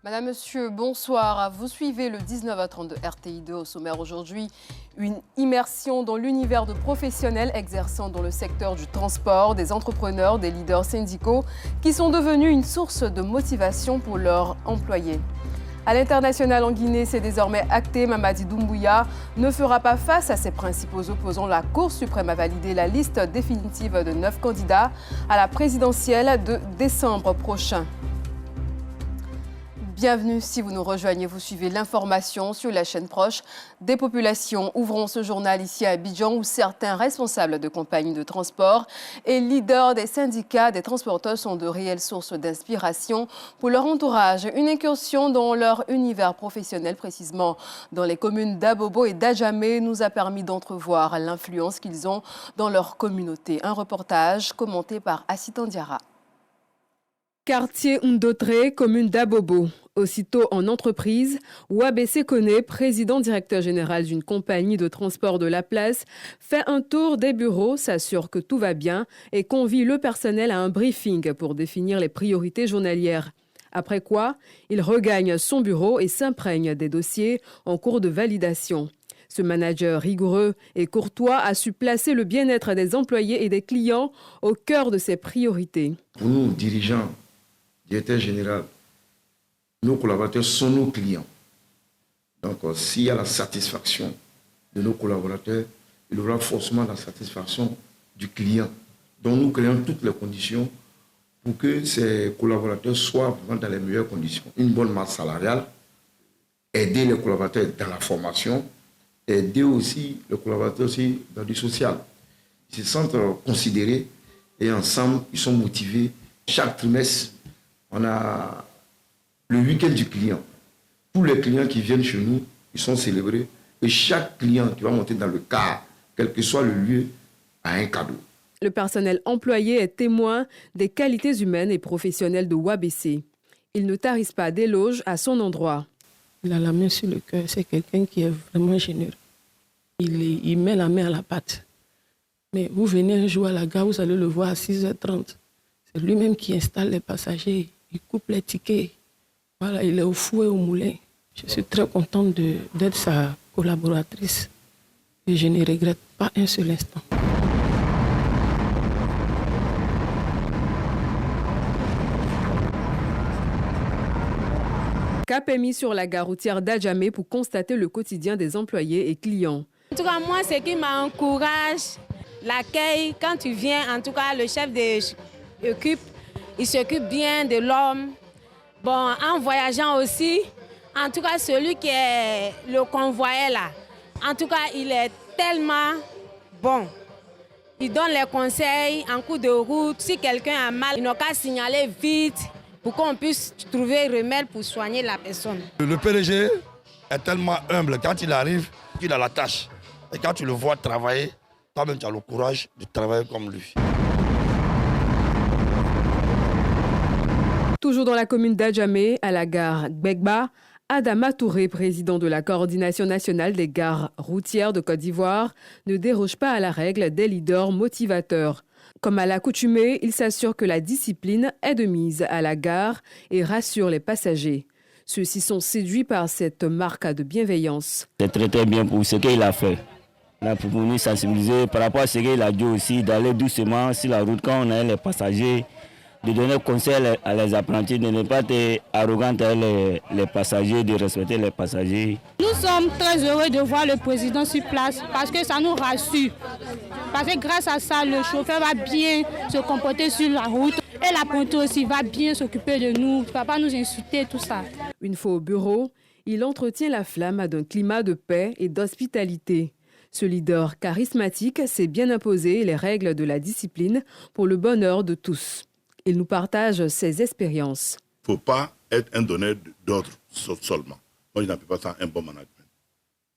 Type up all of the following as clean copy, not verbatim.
Madame, Monsieur, bonsoir. Vous suivez le 19h30 de RTI2 au sommaire aujourd'hui. Une immersion dans l'univers de professionnels exerçant dans le secteur du transport, des entrepreneurs, des leaders syndicaux qui sont devenus une source de motivation pour leurs employés. À l'international en Guinée, c'est désormais acté. Mamadi Doumbouya ne fera pas face à ses principaux opposants. La Cour suprême a validé la liste définitive de 9 candidats à la présidentielle de décembre prochain. Bienvenue si vous nous rejoignez, vous suivez l'information sur la chaîne proche des populations. Ouvrons ce journal ici à Abidjan où certains responsables de compagnies de transport et leaders des syndicats des transporteurs sont de réelles sources d'inspiration pour leur entourage. Une incursion dans leur univers professionnel, précisément dans les communes d'Abobo et d'Adjamé, nous a permis d'entrevoir l'influence qu'ils ont dans leur communauté. Un reportage commenté par Assitan Diarra. Quartier Ndotré, commune d'Abobo. Aussitôt en entreprise, Wabessé Koné, président-directeur général d'une compagnie de transport de la place, fait un tour des bureaux, s'assure que tout va bien et convie le personnel à un briefing pour définir les priorités journalières. Après quoi, il regagne son bureau et s'imprègne des dossiers en cours de validation. Ce manager rigoureux et courtois a su placer le bien-être des employés et des clients au cœur de ses priorités. Pour nous, dirigeants, directeur général, nos collaborateurs sont nos clients. Donc, s'il y a la satisfaction de nos collaborateurs, il y aura forcément la satisfaction du client. Donc, nous créons toutes les conditions pour que ces collaborateurs soient vraiment dans les meilleures conditions. Une bonne masse salariale, aider les collaborateurs dans la formation, aider aussi les collaborateurs aussi dans du social. Ils se sentent considérés et ensemble, ils sont motivés. Chaque trimestre, on a le week-end du client. Tous les clients qui viennent chez nous, ils sont célébrés. Et chaque client qui va monter dans le car, quel que soit le lieu, a un cadeau. Le personnel employé est témoin des qualités humaines et professionnelles de Wabessé. Il ne tarisse pas d'éloges à son endroit. Il a la main sur le cœur. C'est quelqu'un qui est vraiment généreux. Il met la main à la pâte. Mais vous venez un jour à la gare, vous allez le voir à 6h30. C'est lui-même qui installe les passagers. Il coupe les tickets. Voilà, il est au fouet, au moulin. Je suis très contente d'être sa collaboratrice. Et je ne regrette pas un seul instant. Cap est mis sur la gare routière d'Adjamé pour constater le quotidien des employés et clients. En tout cas, moi, ce qui m'encourage, l'accueil, quand tu viens, en tout cas, le chef il s'occupe bien de l'homme. Bon, en voyageant aussi, en tout cas, celui qui est le convoyeur là, en tout cas, il est tellement bon. Il donne les conseils en cours de route. Si quelqu'un a mal, il n'a qu'à signaler vite pour qu'on puisse trouver remède pour soigner la personne. Le PDG est tellement humble. Quand il arrive, il a la tâche. Et quand tu le vois travailler, toi-même, tu as le courage de travailler comme lui. Toujours dans la commune d'Adjamé, à la gare Gbegba, Adama Touré, président de la coordination nationale des gares routières de Côte d'Ivoire, ne déroge pas à la règle des leaders motivateurs. Comme à l'accoutumée, il s'assure que la discipline est de mise à la gare et rassure les passagers. Ceux-ci sont séduits par cette marque de bienveillance. C'est très très bien pour ce qu'il a fait. Là, pour nous sensibiliser par rapport à ce qu'il a dit aussi, d'aller doucement sur la route quand on a les passagers, de donner conseil à les apprentis, de ne pas être arrogant avec les passagers, de respecter les passagers. Nous sommes très heureux de voir le président sur place parce que ça nous rassure. Parce que grâce à ça, le chauffeur va bien se comporter sur la route et l'apprenti aussi va bien s'occuper de nous, il ne va pas nous insulter, tout ça. Une fois au bureau, il entretient la flamme d'un climat de paix et d'hospitalité. Ce leader charismatique s'est bien imposé les règles de la discipline pour le bonheur de tous. Il nous partage ses expériences. Il ne faut pas être un donneur d'ordre seulement. Moi, je n'appelle pas ça un bon management.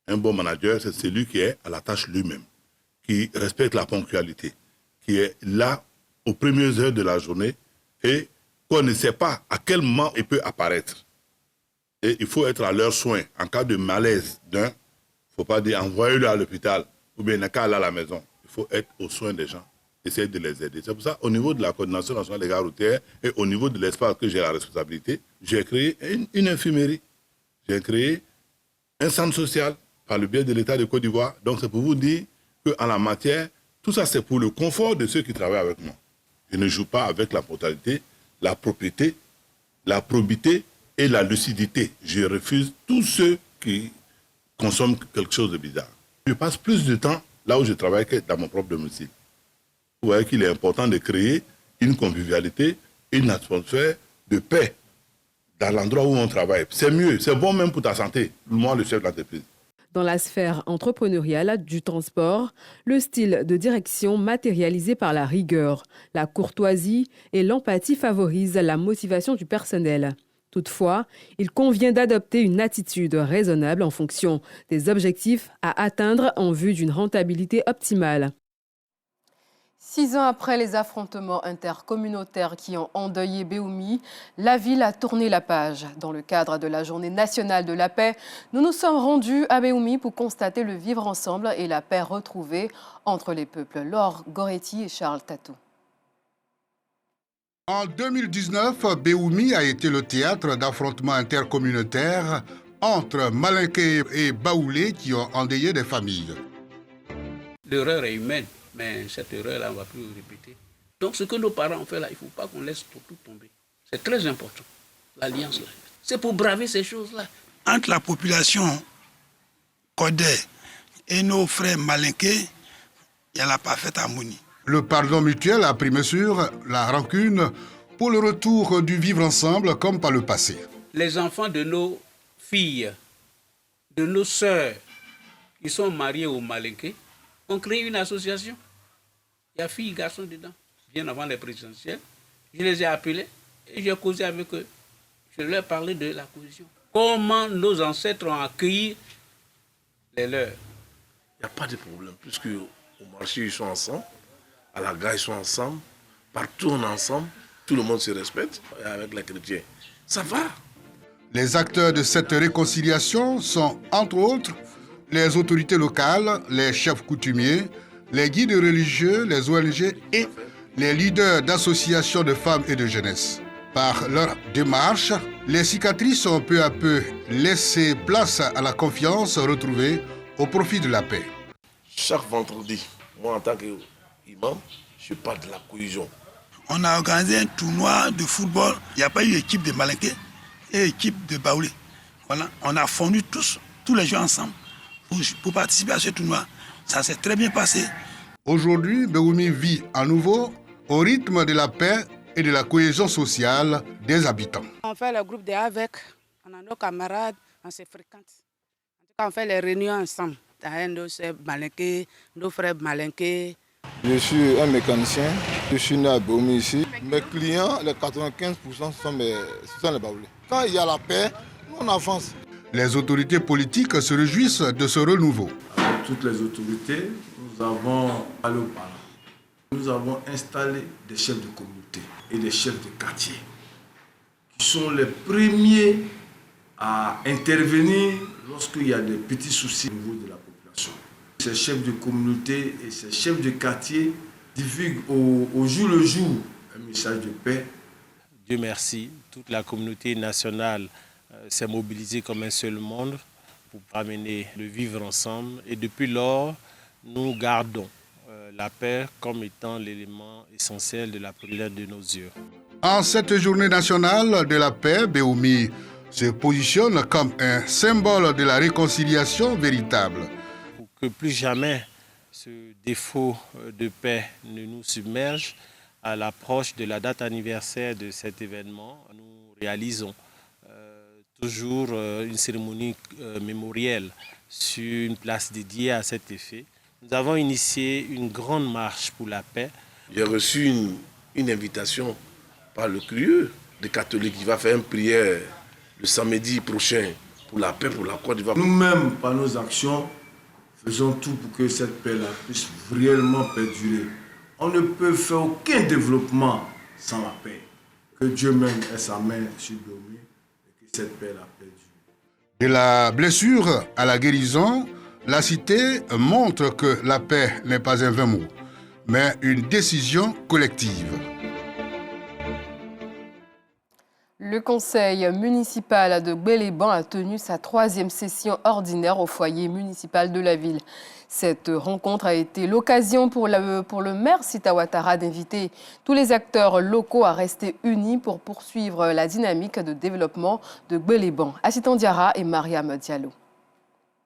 Un bon manager, c'est celui qui est à la tâche lui-même, qui respecte la ponctualité, qui est là aux premières heures de la journée et qu'on ne sait pas à quel moment il peut apparaître. Et il faut être à leurs soins. En cas de malaise d'un, il ne faut pas dire envoyez-le à l'hôpital ou bien il n'a qu'à aller à la maison. Il faut être aux soins des gens essayer de les aider. C'est pour ça, au niveau de la coordination nationale des gares routières et au niveau de l'espace que j'ai la responsabilité, j'ai créé une infirmerie. J'ai créé un centre social par le biais de l'État de Côte d'Ivoire. Donc c'est pour vous dire qu'en la matière, tout ça c'est pour le confort de ceux qui travaillent avec moi. Je ne joue pas avec la brutalité, la propriété, la probité et la lucidité. Je refuse tous ceux qui consomment quelque chose de bizarre. Je passe plus de temps là où je travaille que dans mon propre domicile. Vous voyez qu'il est important de créer une convivialité, une atmosphère de paix dans l'endroit où on travaille. C'est mieux, c'est bon même pour ta santé, moi le chef d'entreprise. Dans la sphère entrepreneuriale du transport, le style de direction matérialisé par la rigueur, la courtoisie et l'empathie favorise la motivation du personnel. Toutefois, il convient d'adopter une attitude raisonnable en fonction des objectifs à atteindre en vue d'une rentabilité optimale. 6 ans après les affrontements intercommunautaires qui ont endeuillé Béoumi, la ville a tourné la page. Dans le cadre de la Journée nationale de la paix, nous nous sommes rendus à Béoumi pour constater le vivre ensemble et la paix retrouvée entre les peuples. Laure Goretti et Charles Tatou. En 2019, Béoumi a été le théâtre d'affrontements intercommunautaires entre Malinké et Baoulé qui ont endeuillé des familles. L'erreur est humaine. Mais cette erreur-là, on ne va plus le répéter. Donc, ce que nos parents ont fait là, il ne faut pas qu'on laisse tout tomber. C'est très important, l'alliance là. C'est pour braver ces choses-là. Entre la population Kodé et nos frères malinqués, il y a la parfaite harmonie. Le pardon mutuel a pris mesure la rancune pour le retour du vivre ensemble comme par le passé. Les enfants de nos filles, de nos sœurs, qui sont mariés aux malinqués, ont créé une association. Il y a filles et garçons dedans. Bien avant les présidentielles, je les ai appelés et j'ai causé avec eux. Je leur ai parlé de la cohésion. Comment nos ancêtres ont accueilli les leurs. Il n'y a pas de problème, puisque au marché, ils sont ensemble, à la gare, ils sont ensemble, partout on est ensemble, tout le monde se respecte, avec les chrétiens. Ça va. Les acteurs de cette réconciliation sont, entre autres, les autorités locales, les chefs coutumiers, les guides religieux, les ONG et les leaders d'associations de femmes et de jeunesse. Par leur démarche, les cicatrices ont peu à peu laissé place à la confiance retrouvée au profit de la paix. Chaque vendredi, moi en tant qu'imam, je parle de la cohésion. On a organisé un tournoi de football. Il n'y a pas eu équipe de Malinké et équipe de Baoulé. Voilà. On a fondu tous les gens ensemble pour participer à ce tournoi. Ça s'est très bien passé. Aujourd'hui, Béoumi vit à nouveau au rythme de la paix et de la cohésion sociale des habitants. On fait le groupe avec, on a nos camarades, on se fréquente. En tout cas, on fait les réunions ensemble. Nos frères malinqués. Je suis un mécanicien, je suis né à Béoumi ici. Mes clients, les 95% sont les Baoulés. Quand il y a la paix, nous on avance. Les autorités politiques se réjouissent de ce renouveau. Avec toutes les autorités, nous avons allé au parlement. Nous avons installé des chefs de communauté et des chefs de quartier qui sont les premiers à intervenir lorsqu'il y a des petits soucis au niveau de la population. Ces chefs de communauté et ces chefs de quartier divulguent au jour le jour un message de paix. Dieu merci, toute la communauté nationale s'est mobilisée comme un seul monde pour amener le vivre ensemble. Et depuis lors, nous gardons la paix comme étant l'élément essentiel de la prière de nos yeux. En cette journée nationale de la paix, Béoumi se positionne comme un symbole de la réconciliation véritable. Pour que plus jamais ce défaut de paix ne nous submerge, à l'approche de la date anniversaire de cet événement, nous réalisons toujours une cérémonie mémorielle sur une place dédiée à cet effet. Nous avons initié une grande marche pour la paix. J'ai reçu une invitation par le curieux des catholiques qui va faire une prière le samedi prochain pour la paix, pour la Côte d'Ivoire. Nous-mêmes, par nos actions, faisons tout pour que cette paix-là puisse réellement perdurer. On ne peut faire aucun développement sans la paix. Que Dieu même ait sa main sur Béoumi et que cette paix-là perdure. De la blessure à la guérison, la cité montre que la paix n'est pas un vain mot, mais une décision collective. Le conseil municipal de Gbéléban a tenu sa 3e session ordinaire au foyer municipal de la ville. Cette rencontre a été l'occasion pour le maire Sita Ouattara d'inviter tous les acteurs locaux à rester unis pour poursuivre la dynamique de développement de Gbéléban. Assitan Diarra et Mariam Diallo.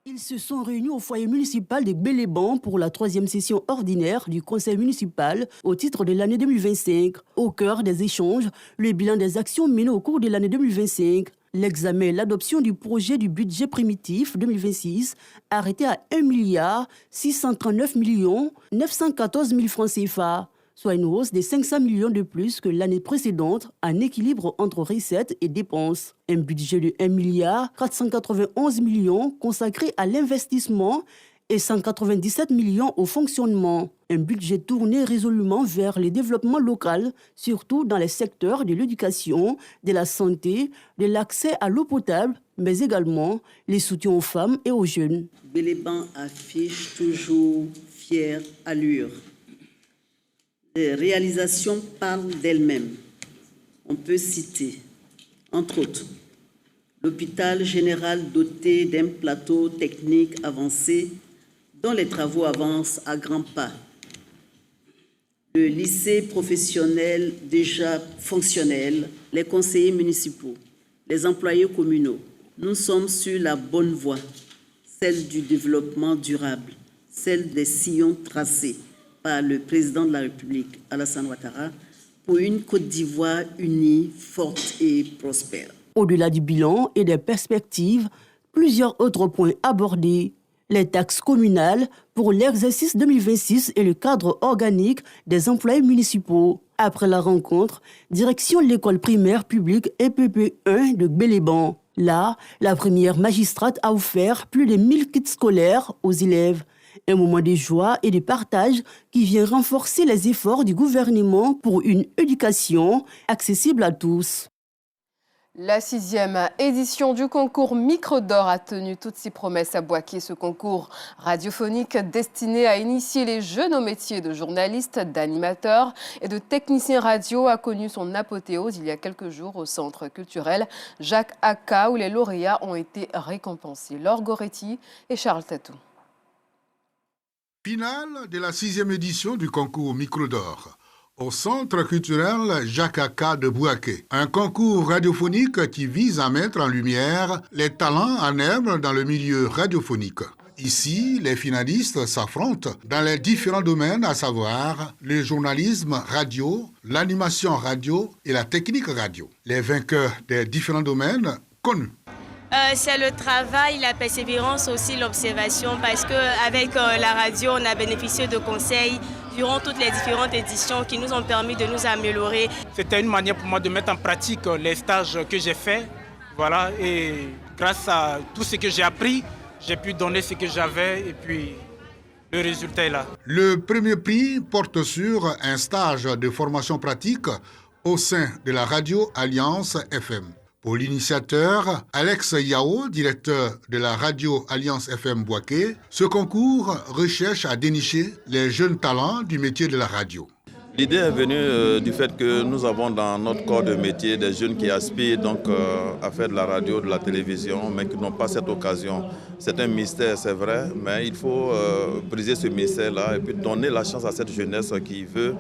Ils se sont réunis au foyer municipal de Gbéléban pour la 3e session ordinaire du conseil municipal au titre de l'année 2025. Au cœur des échanges, le bilan des actions menées au cours de l'année 2025. L'examen et l'adoption du projet du budget primitif 2026 arrêté à 1 639 914 000 francs CFA, soit une hausse de 500 millions de plus que l'année précédente, en équilibre entre recettes et dépenses. Un budget de 1 491 millions consacré à l'investissement et 197 millions au fonctionnement. Un budget tourné résolument vers le développement local, surtout dans les secteurs de l'éducation, de la santé, de l'accès à l'eau potable, mais également les soutiens aux femmes et aux jeunes. Gbéléban affiche toujours fière allure. Les réalisations parlent d'elles-mêmes. On peut citer, entre autres, l'hôpital général doté d'un plateau technique avancé dont les travaux avancent à grands pas. Le lycée professionnel déjà fonctionnel, les conseillers municipaux, les employés communaux. Nous sommes sur la bonne voie, celle du développement durable, celle des sillons tracés par le président de la République, Alassane Ouattara, pour une Côte d'Ivoire unie, forte et prospère. Au-delà du bilan et des perspectives, plusieurs autres points abordés. Les taxes communales pour l'exercice 2026 et le cadre organique des employés municipaux. Après la rencontre, direction l'école primaire publique EPP1 de Gbéléban. Là, la première magistrate a offert plus de 1000 kits scolaires aux élèves. Un moment de joie et de partage qui vient renforcer les efforts du gouvernement pour une éducation accessible à tous. La 6e édition du concours Micro d'Or a tenu toutes ses promesses à Bouaké. Ce concours radiophonique destiné à initier les jeunes au métier de journaliste, d'animateur et de technicien radio a connu son apothéose il y a quelques jours au centre culturel Jacques Aka où les lauréats ont été récompensés. Laure Goretti et Charles Tatou. Finale de la 6e édition du concours Micro d'Or au centre culturel Jacques Aka de Bouaké. Un concours radiophonique qui vise à mettre en lumière les talents en herbe dans le milieu radiophonique. Ici, les finalistes s'affrontent dans les différents domaines, à savoir le journalisme radio, l'animation radio et la technique radio. Les vainqueurs des différents domaines connus. C'est le travail, la persévérance, aussi l'observation, parce qu'avec la radio, on a bénéficié de conseils durant toutes les différentes éditions qui nous ont permis de nous améliorer. C'était une manière pour moi de mettre en pratique les stages que j'ai faits. Voilà, et grâce à tout ce que j'ai appris, j'ai pu donner ce que j'avais et puis le résultat est là. Le premier prix porte sur un stage de formation pratique au sein de la radio Alliance FM. Pour l'initiateur, Alex Yao, directeur de la radio Alliance FM Bouaké, ce concours recherche à dénicher les jeunes talents du métier de la radio. L'idée est venue du fait que nous avons dans notre corps de métier des jeunes qui aspirent donc à faire de la radio, de la télévision, mais qui n'ont pas cette occasion. C'est un mystère, c'est vrai, mais il faut briser ce mystère-là et puis donner la chance à cette jeunesse qui veut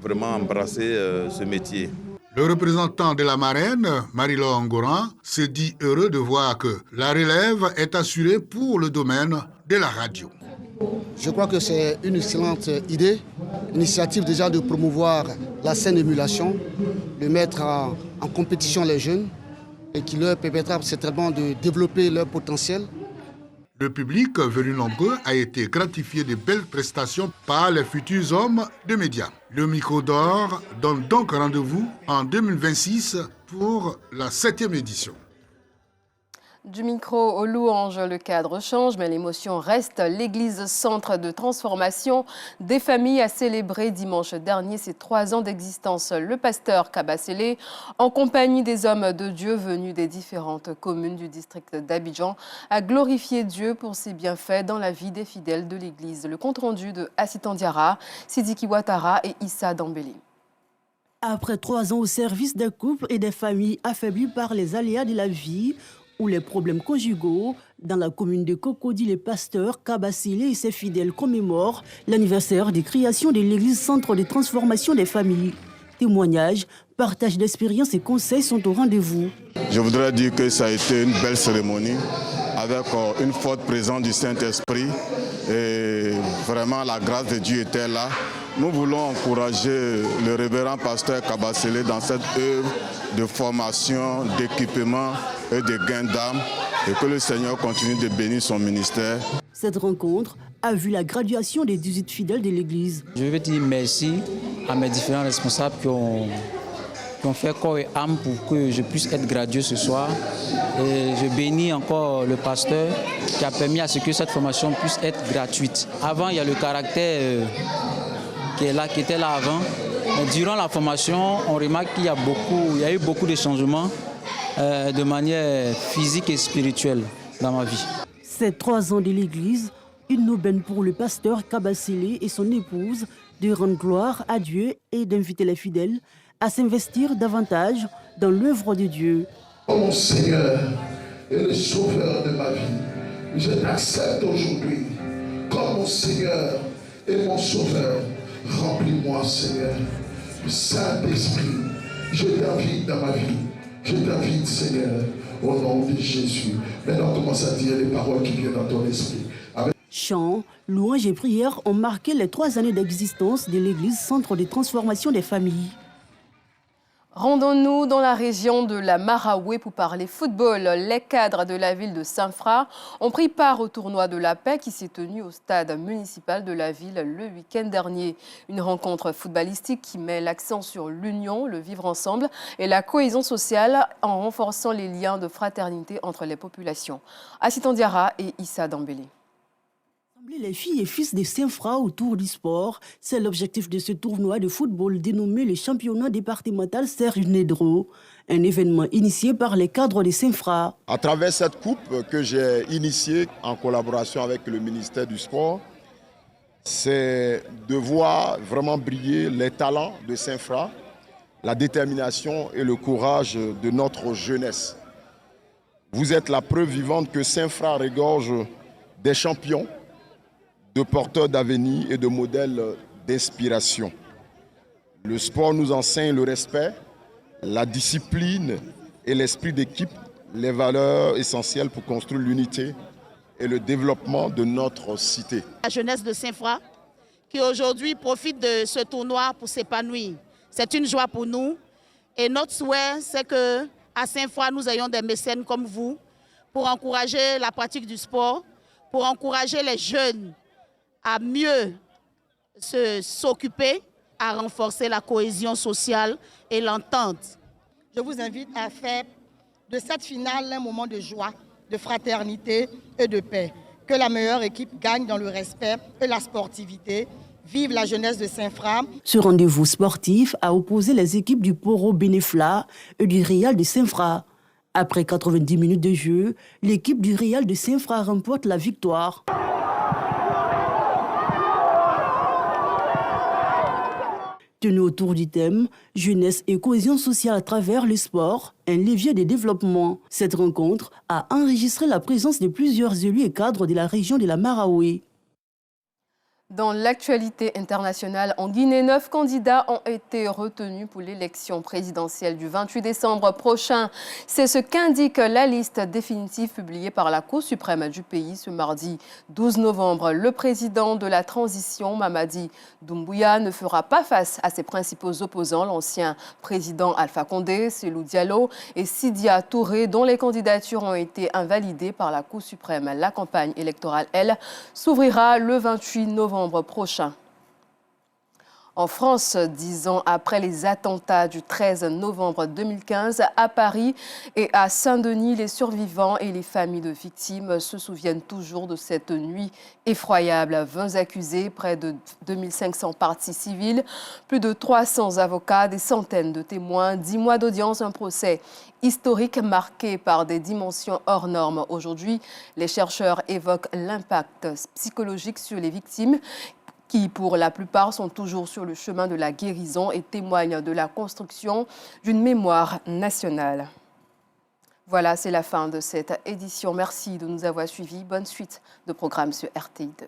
vraiment embrasser ce métier. Le représentant de la marraine, Marie-Laure Ngoran, se dit heureux de voir que la relève est assurée pour le domaine de la radio. Je crois que c'est une excellente idée, initiative déjà de promouvoir la saine émulation, de mettre en compétition les jeunes et qui leur permettra certainement de développer leur potentiel. Le public venu nombreux a été gratifié de belles prestations par les futurs hommes de médias. Le Micro d'Or donne donc rendez-vous en 2026 pour la 7e édition. Du micro aux louanges, le cadre change, mais l'émotion reste. L'église centre de transformation des familles a célébré dimanche dernier ses 3 ans d'existence. Le pasteur Kabasele, en compagnie des hommes de Dieu venus des différentes communes du district d'Abidjan, a glorifié Dieu pour ses bienfaits dans la vie des fidèles de l'église. Le compte-rendu de Assitan Diarra, Sidiki Ouattara et Issa Dambélé. Après 3 ans au service des couples et des familles affaiblies par les aléas de la vie, ou les problèmes conjugaux, dans la commune de Cocody, les pasteurs Kabasele et ses fidèles commémorent l'anniversaire des créations de l'église centre de transformation des familles. Témoignages, partage d'expériences et conseils sont au rendez-vous. Je voudrais dire que ça a été une belle cérémonie avec une forte présence du Saint-Esprit et vraiment la grâce de Dieu était là. Nous voulons encourager le révérend pasteur Kabasele dans cette œuvre de formation, d'équipement et de gain d'âme et que le Seigneur continue de bénir son ministère. Cette rencontre a vu la graduation des 18 fidèles de l'église. Je veux dire merci à mes différents responsables qui ont fait corps et âme pour que je puisse être gradué ce soir. Et je bénis encore le pasteur qui a permis à ce que cette formation puisse être gratuite. Avant, il y a le caractère qui était là avant. Mais durant la formation, on remarque qu'il y a eu beaucoup de changements de manière physique et spirituelle dans ma vie. Ces 3 ans de l'église, une aubaine pour le pasteur Kabasele et son épouse de rendre gloire à Dieu et d'inviter les fidèles à s'investir davantage dans l'œuvre de Dieu. Oh mon Seigneur et le Sauveur de ma vie, je t'accepte aujourd'hui comme mon Seigneur et mon Sauveur. Remplis-moi, Seigneur, du Saint-Esprit. Je t'invite dans ma vie. Je t'invite, Seigneur, au nom de Jésus. Maintenant, commence à dire les paroles qui viennent dans ton esprit. Chants, louanges et prières ont marqué les 3 années d'existence de l'église centre de transformation des familles. Rendons-nous dans la région de la Maraoué pour parler football. Les cadres de la ville de Saint-Fra ont pris part au tournoi de la paix qui s'est tenu au stade municipal de la ville le week-end dernier. Une rencontre footballistique qui met l'accent sur l'union, le vivre ensemble et la cohésion sociale en renforçant les liens de fraternité entre les populations. Assitan Diarra et Issa Dambélé. Les filles et fils de Saint-Fra autour du sport, c'est l'objectif de ce tournoi de football dénommé le championnat départemental Serge Nedro, un événement initié par les cadres de Saint-Fra. À travers cette coupe que j'ai initiée en collaboration avec le ministère du Sport, c'est de voir vraiment briller les talents de Saint-Fra, la détermination et le courage de notre jeunesse. Vous êtes la preuve vivante que Saint-Fra regorge des champions, de porteurs d'avenir et de modèles d'inspiration. Le sport nous enseigne le respect, la discipline et l'esprit d'équipe, les valeurs essentielles pour construire l'unité et le développement de notre cité. La jeunesse de Saint-Fra qui aujourd'hui profite de ce tournoi pour s'épanouir. C'est une joie pour nous et notre souhait c'est qu'à Saint-Fra nous ayons des mécènes comme vous pour encourager la pratique du sport, pour encourager les jeunes à mieux s'occuper, à renforcer la cohésion sociale et l'entente. Je vous invite à faire de cette finale un moment de joie, de fraternité et de paix. Que la meilleure équipe gagne dans le respect et la sportivité. Vive la jeunesse de Saint-Fra. Ce rendez-vous sportif a opposé les équipes du Poro Bénéfla et du Real de Saint-Fra. Après 90 minutes de jeu, l'équipe du Real de Saint-Fra remporte la victoire. Tenu autour du thème « Jeunesse et cohésion sociale à travers le sport, un levier de développement ». Cette rencontre a enregistré la présence de plusieurs élus et cadres de la région de la Maraoué. Dans l'actualité internationale, en Guinée, 9 candidats ont été retenus pour l'élection présidentielle du 28 décembre prochain. C'est ce qu'indique la liste définitive publiée par la Cour suprême du pays ce mardi 12 novembre. Le président de la transition, Mamadi Doumbouya, ne fera pas face à ses principaux opposants, l'ancien président Alpha Condé, Cellou Diallo et Sidia Touré, dont les candidatures ont été invalidées par la Cour suprême. La campagne électorale, elle, s'ouvrira le 28 novembre prochain. En France, 10 ans après les attentats du 13 novembre 2015 à Paris et à Saint-Denis, les survivants et les familles de victimes se souviennent toujours de cette nuit effroyable. 20 accusés, près de 2500 parties civiles, plus de 300 avocats, des centaines de témoins, 10 mois d'audience, un procès historique marqué par des dimensions hors normes. Aujourd'hui, les chercheurs évoquent l'impact psychologique sur les victimes qui, pour la plupart, sont toujours sur le chemin de la guérison et témoignent de la construction d'une mémoire nationale. Voilà, c'est la fin de cette édition. Merci de nous avoir suivis. Bonne suite de programme sur RTI2.